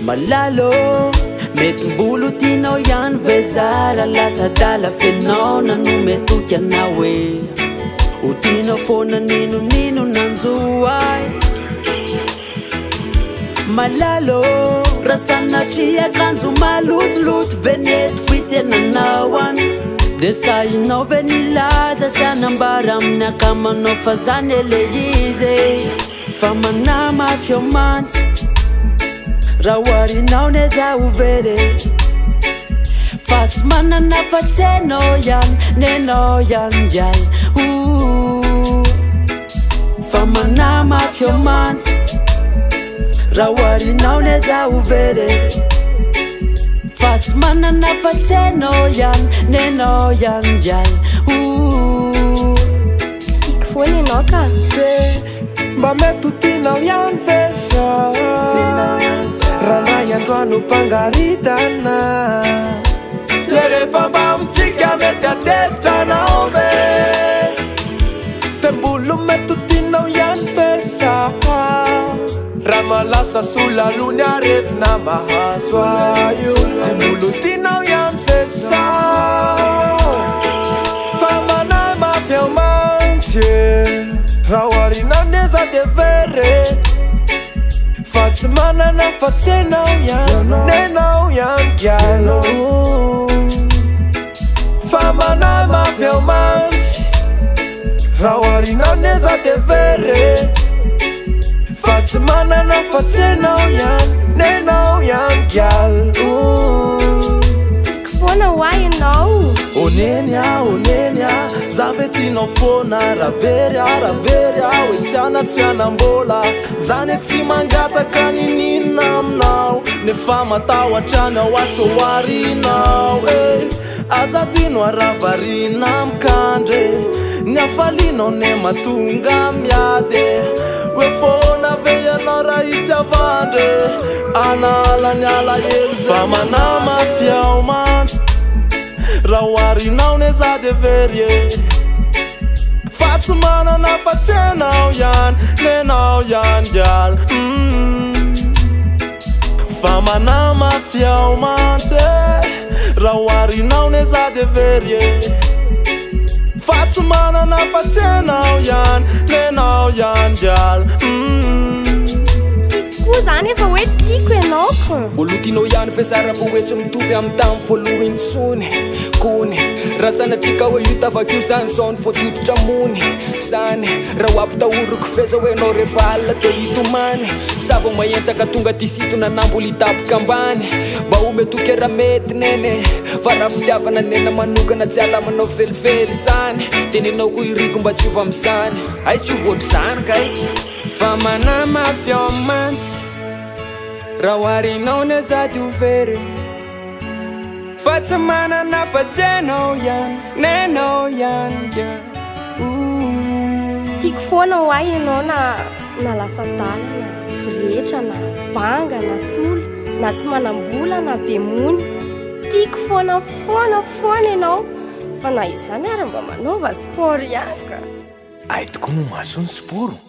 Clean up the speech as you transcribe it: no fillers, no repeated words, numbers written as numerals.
malalo mety mbolo tianao ihany ve zara lasadala fenao nanometoky anao hoe ho tianao foana ninonino nanjoay malalo rasanatria akanjo malotoloto venetiko itsenanao any de sainao ve nilaza sy anambara amin'ny akamanao fa zany ele izy fa manamafy ao mantsy raha hoarinao neza overe fa tsy manana fa tsenao ihany nenao ihany ngialy fa manamafy ao mantsy raha hoarinao neza overe fa tsy manana fa tsenao ihany nenao ihany ngialy tiako foana ianao ka mba mety ho tianao ihany vesa raha ndray androano mpangaritana le rehefa mba mitsika mety atesitranao ve tembolo mety ho tianao ihany vesa raha malasa solalony aretina mahazo ayo tembolo tianao ihany vesa fa manay mafy ao mantsy raha hoarinao neza de vere fa tsy manana fa tsenao ihany nenao ihany gialo fa manay mafy ao mantsy raha hoarinao neza de vere fa tsy manana fa tsenao ihany nenao ihany gialo tiako foana hoay ianao oneny za ve tianao foana ravery hoe tsy anatsianam-bola zany tsy mangataka nininona aminao nefa matahoatrany ao asoarinao azadino aravarina amikandre ny afalinao ne matonga miady hoe foana ve ianao raha isy avandre analany alahelo fa manamafy ao mantsy raha hoarinao neza de verie fa tsy manana fa tsenao ihany nenao ihany gialy fa manamafy ao mantsy raha hoarinao neza de verie fa tsy manana fa tsenao ihany nenao ihany gialy izy koa zany efa hoe tiako ianao ko olo tianao ihany fesara fa hoe tsy mitovy amin'ny tamy voalohany intsony kony raha sanatrika hoe io tafakio zany zao ny voatoditra mony zany raha ho ampitahoroko feza hoe anao rehefa alina de hitomany savo mahentsaka tonga tisitona namboly hitapoka ambany mba ometoky raha mety nene fa raha fitiavana nena manokana tsy alamanao felifely zany tenenao koa iriko mba tsy ova am'izany ay tsy ovotry zany kay fa manamafy ao mantsy raha hoarinao neza de overe fa tsy manana fa tsenao ihany nenao ihany ga tiako foana hoay ianao na lasa dala na viretra na banga na solo na tsy manambola na be mony tiako foana ianao fa na izany ary mba manaova sport ihany ka ay tokoa mo maso ny sporo